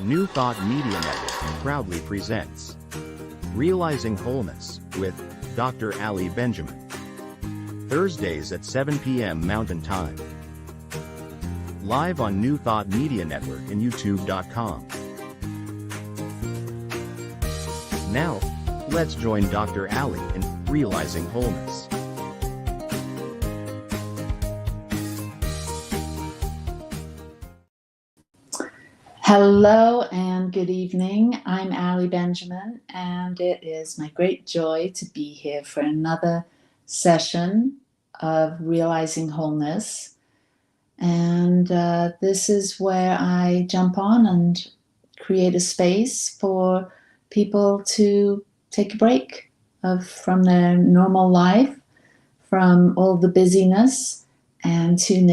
New Thought Media Network proudly presents Realizing Wholeness with Dr. Ali Benjamin. Thursdays at 7 p.m. Mountain Time. Live on New Thought Media Network and YouTube.com. Now, let's join Dr. Ali in Realizing Wholeness. Hello and good evening. I'm Ali Benjamin, and it is my great joy to be here for another session of Realizing Wholeness. And this is where I jump on and create a space for people to take a break from their normal life, from all the busyness, and tune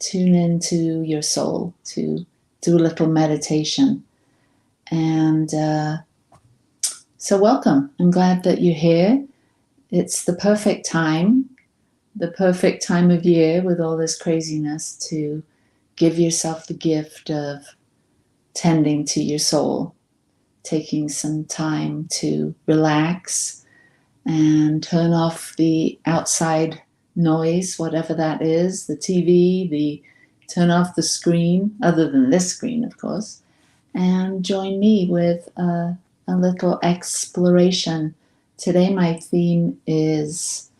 into your soul, to do a little meditation. And so welcome. I'm glad that you're here. It's the perfect time of year with all this craziness to give yourself the gift of tending to your soul, taking some time to relax and turn off the outside noise, whatever that is, the TV, turn off the screen, other than this screen, of course, and join me with a little exploration. Today my theme is,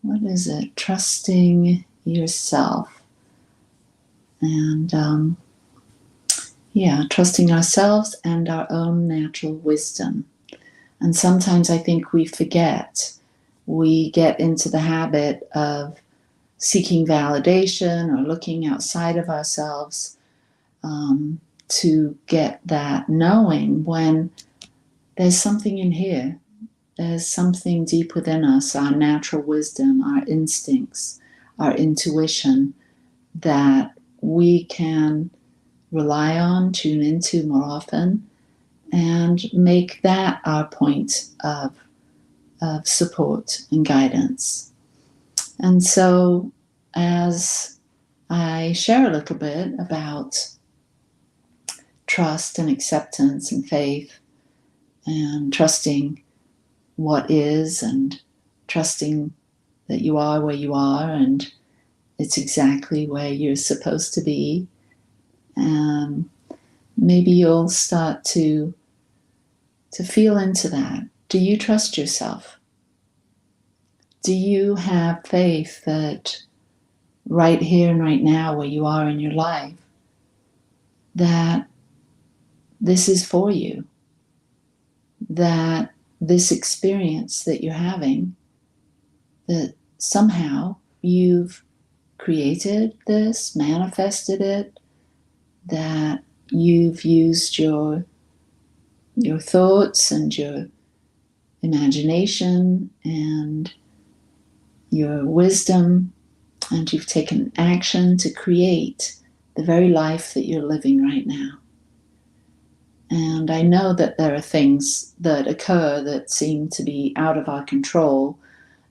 what is it? Trusting yourself. And trusting ourselves and our own natural wisdom. And sometimes I think we forget. We get into the habit of seeking validation or looking outside of ourselves to get that knowing, when there's something in here. There's something deep within us, our natural wisdom, our instincts, our intuition, that we can rely on, tune into more often, and make that our point of support and guidance. And so as I share a little bit about trust and acceptance and faith, and trusting what is, and trusting that you are where you are and it's exactly where you're supposed to be, maybe you'll start to feel into that. Do you trust yourself? Do you have faith that right here and right now, where you are in your life, that this is for you? That this experience that you're having, that somehow you've created this, manifested it, that you've used your thoughts and your imagination and your wisdom, and you've taken action to create the very life that you're living right now. And I know that there are things that occur that seem to be out of our control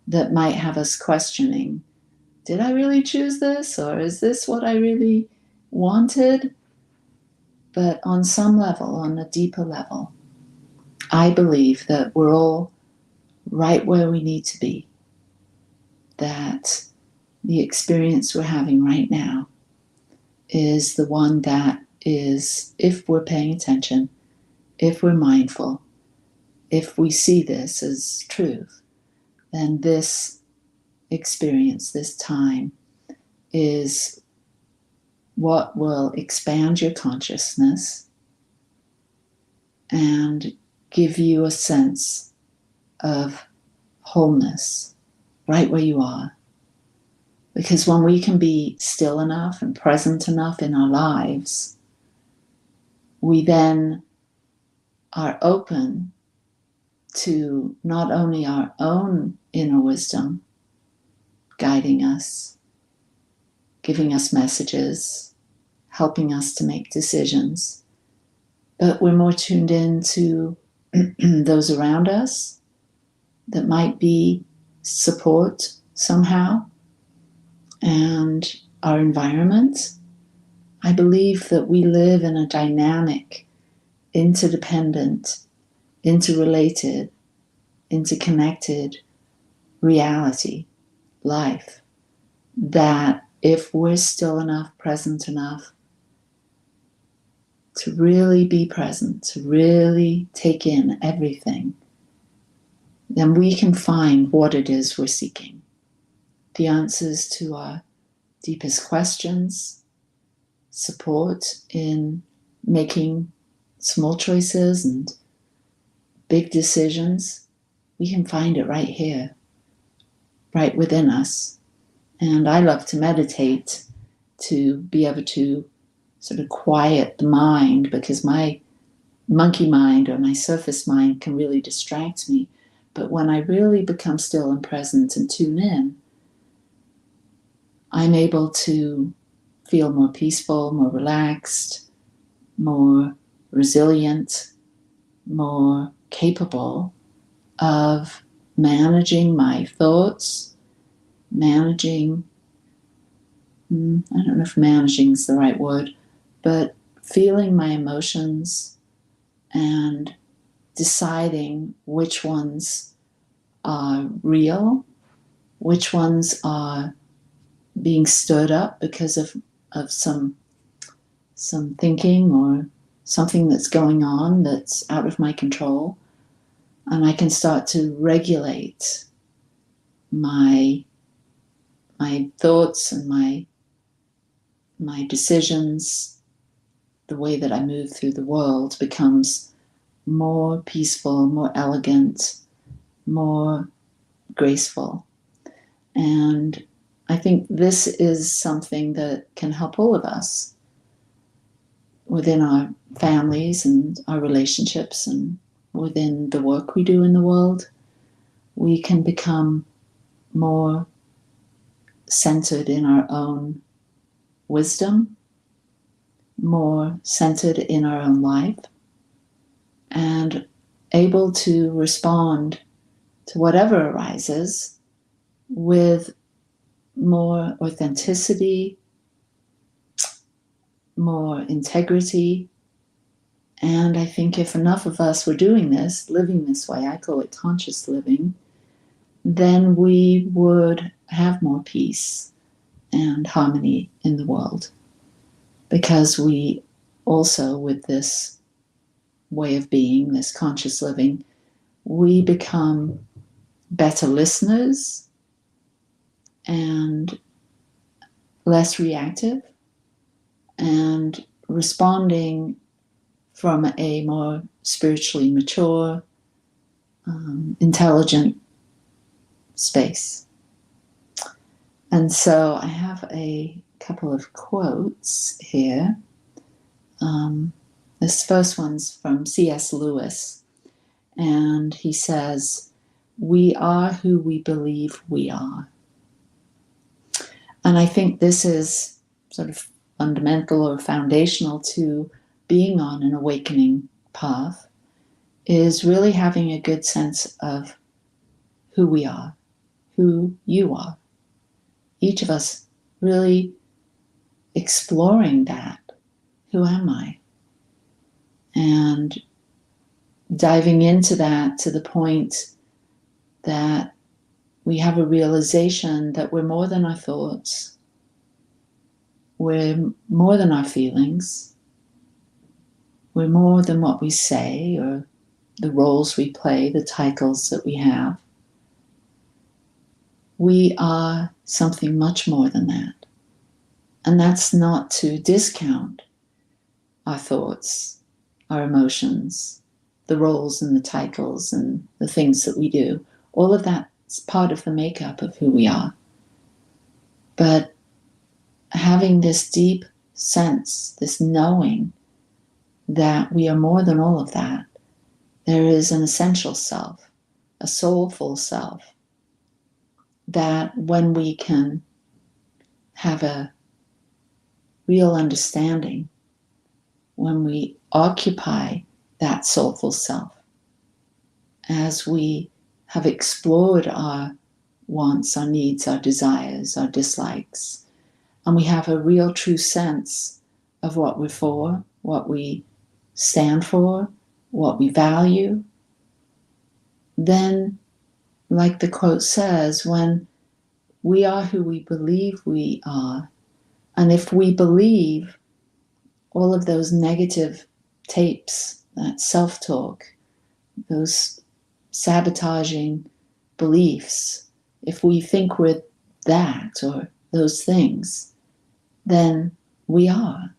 that might have us questioning, did I really choose this? Or is this what I really wanted? But on some level, on a deeper level, I believe that we're all right where we need to be. That the experience we're having right now is the one that is, if we're paying attention, if we're mindful, if we see this as truth, then this experience, this time, is what will expand your consciousness and give you a sense of wholeness right where you are. Because when we can be still enough and present enough in our lives, we then are open to not only our own inner wisdom guiding us, giving us messages, helping us to make decisions, but we're more tuned in to those around us that might be support somehow, and our environment. I believe that we live in a dynamic interdependent, interrelated, interconnected reality, life, that if we're still enough, present enough to really be present, to really take in everything, then we can find what it is we're seeking. The answers to our deepest questions, support in making small choices and big decisions. We can find it right here, right within us. And I love to meditate to be able to sort of quiet the mind, because my monkey mind or my surface mind can really distract me. But when I really become still and present and tune in, I'm able to feel more peaceful, more relaxed, more resilient, more capable of managing my thoughts, managing, I don't know if managing is the right word, but feeling my emotions and deciding which ones are real, which ones are being stirred up because of some thinking or something that's going on that's out of my control. And I can start to regulate my thoughts and my decisions. The way that I move through the world becomes more peaceful, more elegant, more graceful. And I think this is something that can help all of us within our families and our relationships and within the work we do in the world. We can become more centered in our own wisdom, more centered in our own life, and able to respond to whatever arises with more authenticity, more integrity. And I think if enough of us were doing this, living this way, I call it conscious living, then we would have more peace and harmony in the world. Because we also, with this way of being, this conscious living, we become better listeners and less reactive, and responding from a more spiritually mature, intelligent space. And so I have a couple of quotes here. This first one's from C.S. Lewis, and he says, "We are who we believe we are." And I think this is sort of fundamental or foundational to being on an awakening path, is really having a good sense of who we are, who you are. Each of us really exploring that. Who am I? And diving into that to the point that we have a realization that we're more than our thoughts, we're more than our feelings, we're more than what we say or the roles we play, the titles that we have. We are something much more than that. And that's not to discount our thoughts, our emotions, the roles and the titles and the things that we do. All of that's part of the makeup of who we are. But having this deep sense, this knowing that we are more than all of that, there is an essential self, a soulful self, that when we can have a real understanding, when we occupy that soulful self, as we have explored our wants, our needs, our desires, our dislikes, and we have a real true sense of what we're for, what we stand for, what we value, then, like the quote says, when we are who we believe we are, and if we believe all of those negative tapes, that self-talk, those sabotaging beliefs, if we think we're that or those things, then we are.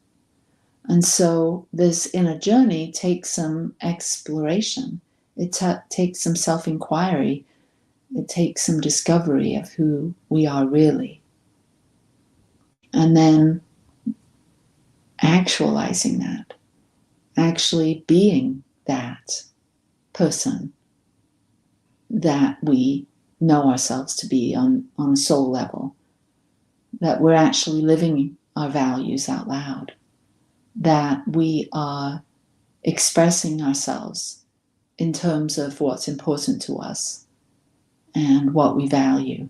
And so this inner journey takes some exploration. It takes some self-inquiry. It takes some discovery of who we are really. And then actualizing that, actually being that person that we know ourselves to be on a soul level, that we're actually living our values out loud, that we are expressing ourselves in terms of what's important to us and what we value.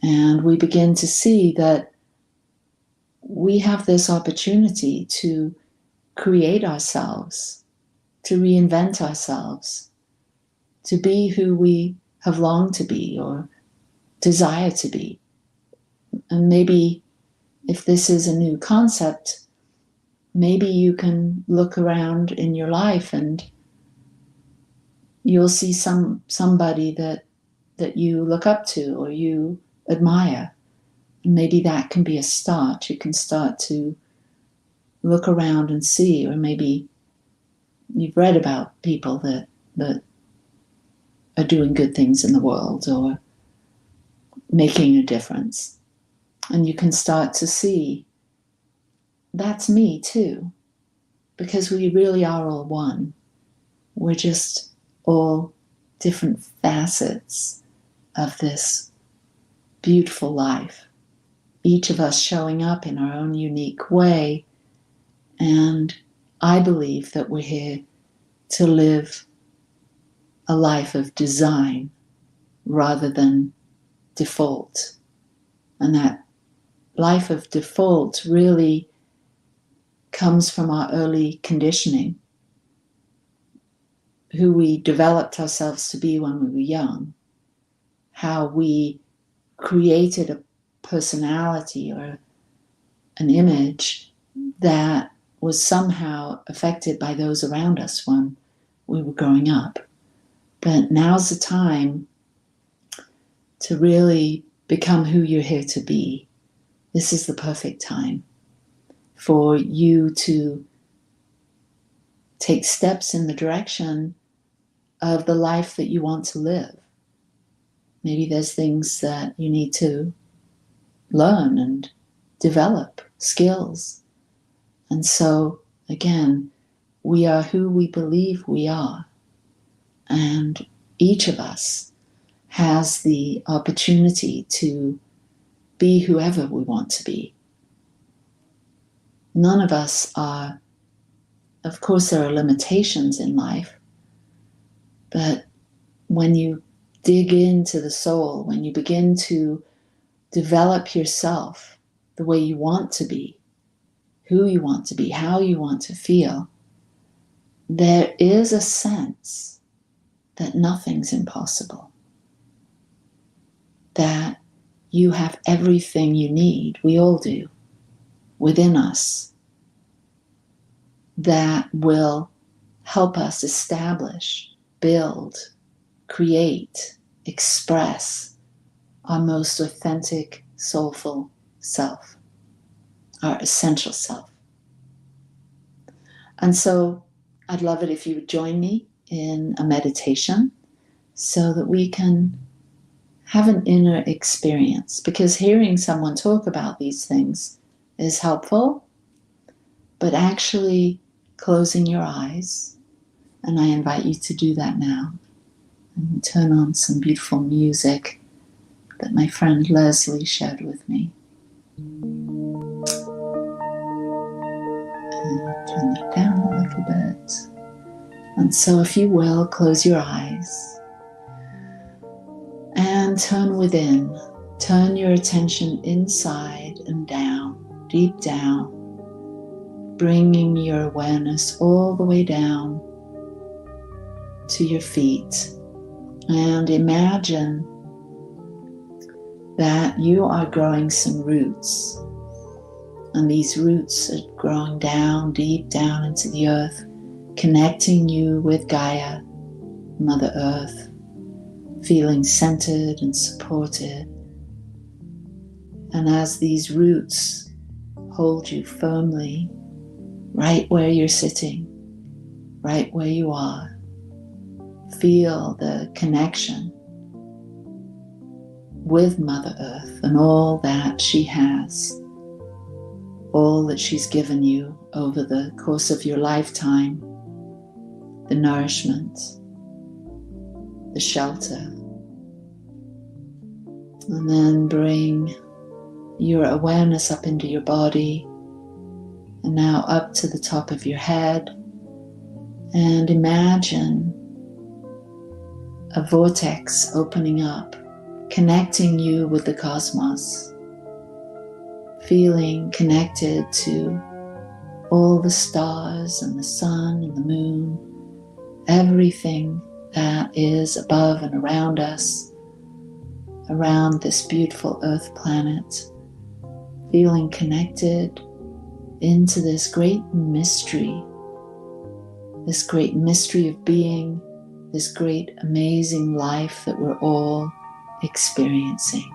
And we begin to see that we have this opportunity to create ourselves, to reinvent ourselves, to be who we have longed to be or desire to be. And maybe if this is a new concept, maybe you can look around in your life and you'll see somebody that you look up to or you admire. And maybe that can be a start. You can start to look around and see, or maybe you've read about people that are doing good things in the world or making a difference. And you can start to see, that's me too, because we really are all one. We're just all different facets of this beautiful life, each of us showing up in our own unique way. And I believe that we're here to live a life of design rather than default. And that life of default really comes from our early conditioning, who we developed ourselves to be when we were young, how we created a personality or an image that was somehow affected by those around us when we were growing up. But now's the time to really become who you're here to be. This is the perfect time for you to take steps in the direction of the life that you want to live. Maybe there's things that you need to learn and develop, skills. And so, again, we are who we believe we are. And each of us has the opportunity to be whoever we want to be. None of us are, of course, there are limitations in life, but when you dig into the soul, when you begin to develop yourself the way you want to be, who you want to be, how you want to feel, there is a sense that nothing's impossible, that you have everything you need, we all do, within us, that will help us establish, build, create, express our most authentic, soulful self, our essential self. And so I'd love it if you would join me in a meditation so that we can have an inner experience, because hearing someone talk about these things is helpful, but actually closing your eyes, and I invite you to do that now, and turn on some beautiful music that my friend Leslie shared with me. And turn that down a little bit. And so if you will, close your eyes and turn within. Turn your attention inside and down, deep down. bringing your awareness all the way down to your feet. And imagine that you are growing some roots. And these roots are growing down, deep down into the earth, connecting you with Gaia, Mother Earth, feeling centered and supported. And as these roots hold you firmly, right where you're sitting, right where you are, feel the connection with Mother Earth and all that she has, all that she's given you over the course of your lifetime, the nourishment, the shelter. And then bring your awareness up into your body and now up to the top of your head, and imagine a vortex opening up, connecting you with the cosmos, feeling connected to all the stars and the sun and the moon, everything that is above and around us, around this beautiful earth planet, feeling connected into this great mystery of being, this great amazing life that we're all experiencing.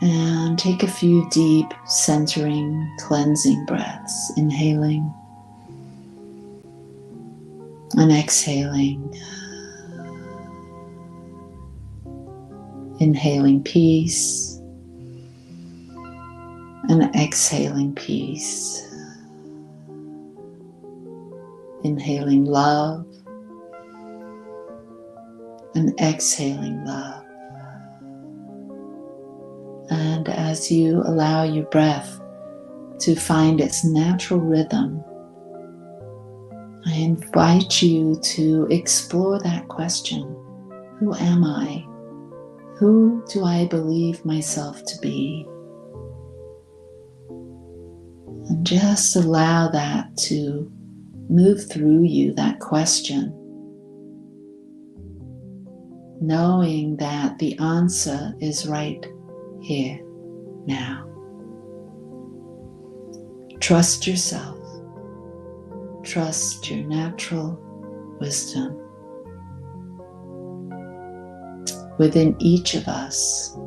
And take a few deep, centering, cleansing breaths, inhaling and exhaling. Inhaling peace and exhaling peace. Inhaling love and exhaling love. And as you allow your breath to find its natural rhythm, I invite you to explore that question. Who am I? Who do I believe myself to be? And just allow that to move through you, that question, knowing that the answer is right here, now. Trust yourself. Trust your natural wisdom. Within each of us,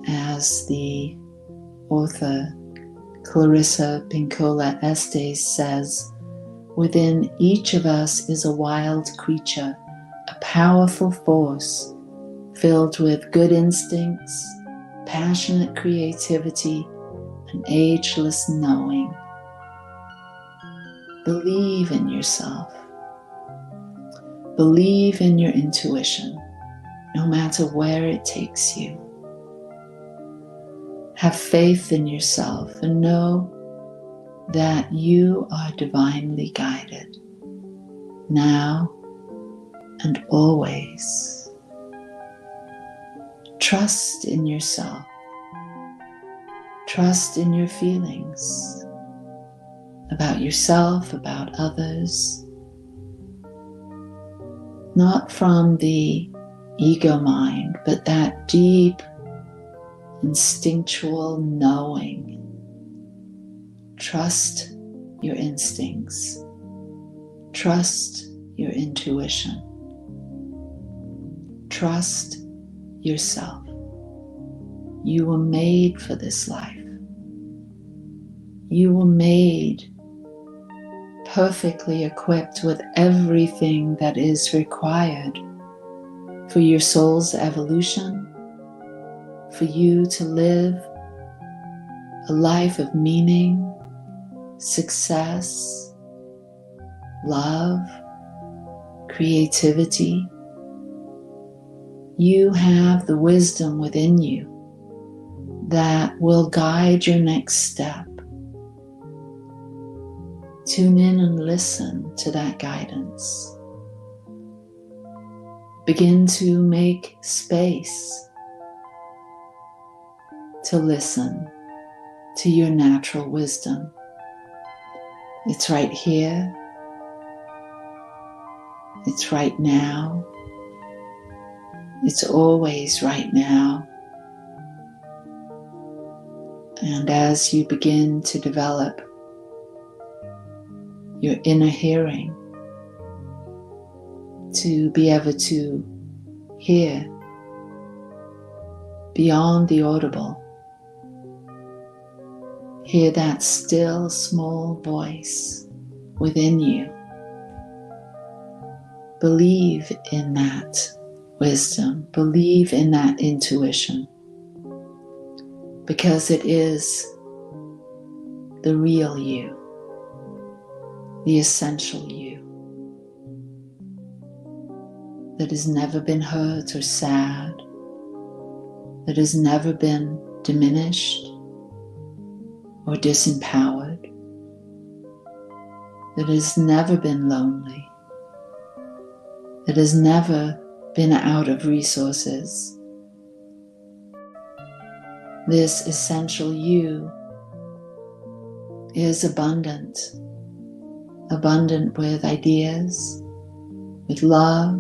as the author Clarissa Pinkola Estes says, within each of us is a wild creature, a powerful force filled with good instincts, passionate creativity, and ageless knowing. Believe in yourself. Believe in your intuition, no matter where it takes you. Have faith in yourself and know that you are divinely guided, now and always. Trust in yourself. Trust in your feelings about yourself, about others, not from the ego mind, but that deep, instinctual knowing. Trust your instincts. Trust your intuition. Trust yourself. You were made for this life. You were made perfectly equipped with everything that is required for your soul's evolution, for you to live a life of meaning, success, love, creativity. You have the wisdom within you that will guide your next step. Tune in and listen to that guidance. Begin to make space to listen to your natural wisdom. It's right here. It's right now. It's always right now. And as you begin to develop your inner hearing, to be able to hear beyond the audible, hear that still small voice within you. Believe in that wisdom, believe in that intuition, because it is the real you, the essential you, that has never been hurt or sad, that has never been diminished or disempowered, that has never been lonely, that has never been out of resources. This essential you is abundant, abundant with ideas, with love,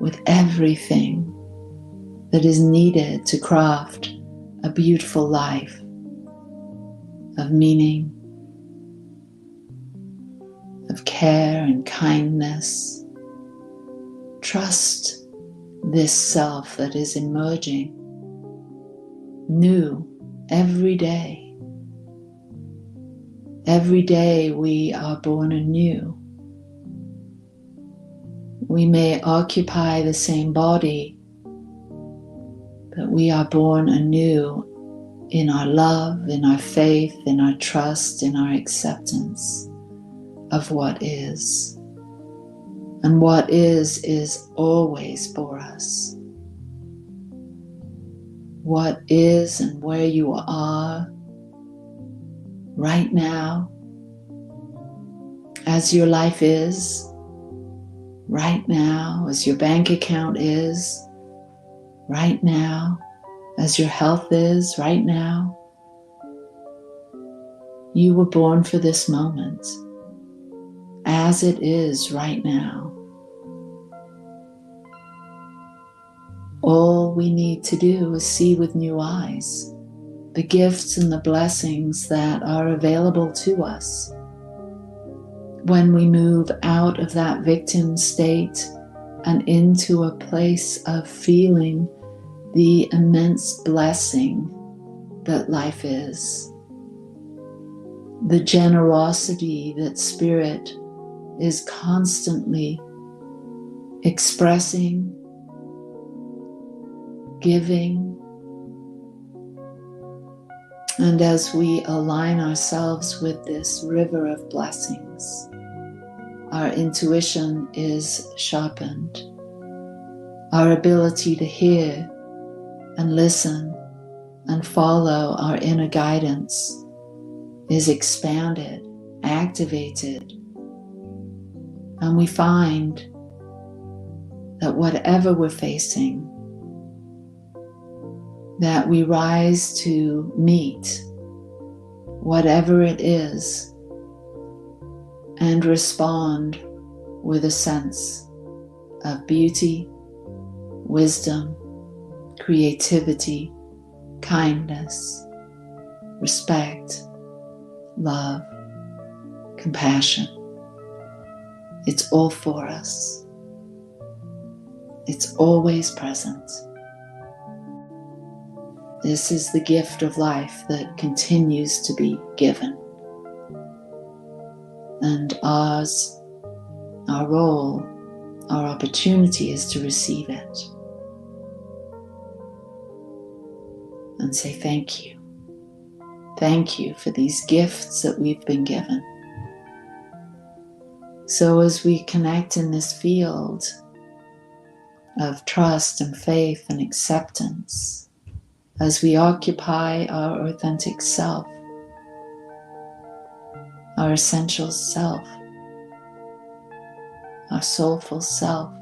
with everything that is needed to craft a beautiful life of meaning, of care and kindness. Trust this self that is emerging new every day. Every day we are born anew. We may occupy the same body, but we are born anew in our love, in our faith, in our trust, in our acceptance of what is. And what is always for us. What is and where you are right now, as your life is, right now, as your bank account is, right now, as your health is, right now. You were born for this moment, as it is right now. All we need to do is see with new eyes the gifts and the blessings that are available to us when we move out of that victim state and into a place of feeling the immense blessing that life is. The generosity that Spirit is constantly expressing, giving. And as we align ourselves with this river of blessings, our intuition is sharpened. Our ability to hear and listen and follow our inner guidance is expanded, activated. And we find that whatever we're facing, that we rise to meet whatever it is and respond with a sense of beauty, wisdom, creativity, kindness, respect, love, compassion. It's all for us. It's always present. This is the gift of life that continues to be given. And ours, our role, our opportunity is to receive it. And say thank you. Thank you for these gifts that we've been given. So as we connect in this field of trust and faith and acceptance, as we occupy our authentic self, our essential self, our soulful self,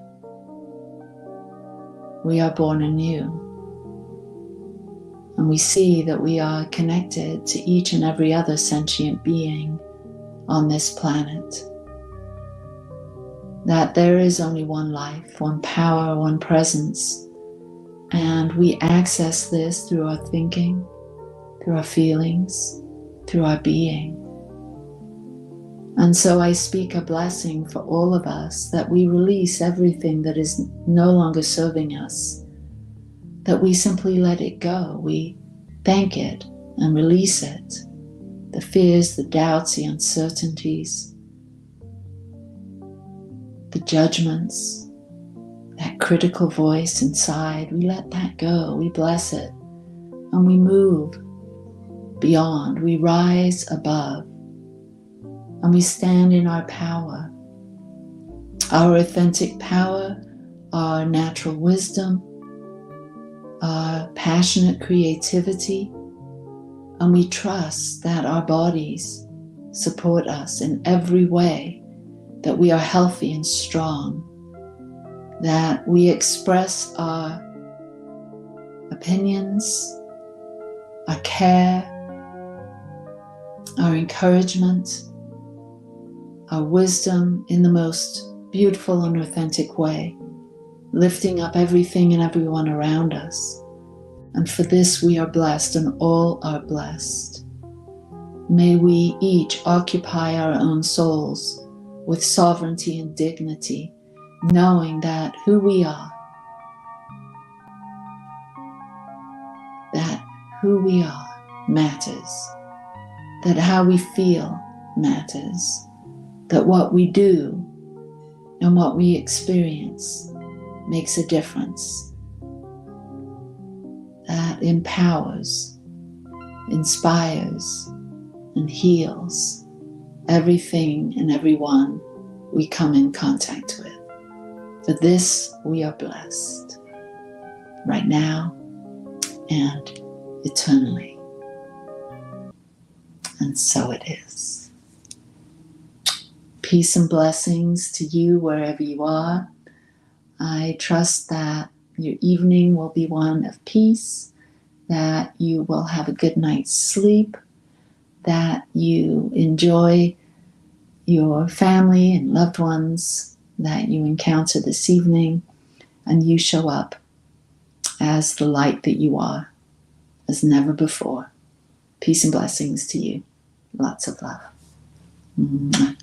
we are born anew. And we see that we are connected to each and every other sentient being on this planet. That there is only one life, one power, one presence. And we access this through our thinking, through our feelings, through our being. And so I speak a blessing for all of us, that we release everything that is no longer serving us, that we simply let it go. We thank it and release it. The fears, the doubts, the uncertainties, the judgments, that critical voice inside, we let that go. We bless it. And we move beyond. We rise above. And we stand in our power. Our authentic power, our natural wisdom, our passionate creativity, and we trust that our bodies support us in every way, that we are healthy and strong, that we express our opinions, our care, our encouragement, our wisdom in the most beautiful and authentic way, lifting up everything and everyone around us. And for this we are blessed, and all are blessed. May we each occupy our own souls with sovereignty and dignity, knowing that who we are matters, that how we feel matters, that what we do and what we experience makes a difference, that empowers, inspires, and heals everything and everyone we come in contact with. For this we are blessed, right now and eternally. And so it is. Peace and blessings to you wherever you are. I trust that your evening will be one of peace, that you will have a good night's sleep, that you enjoy your family and loved ones that you encounter this evening, and you show up as the light that you are, as never before. Peace and blessings to you. Lots of love. Mwah.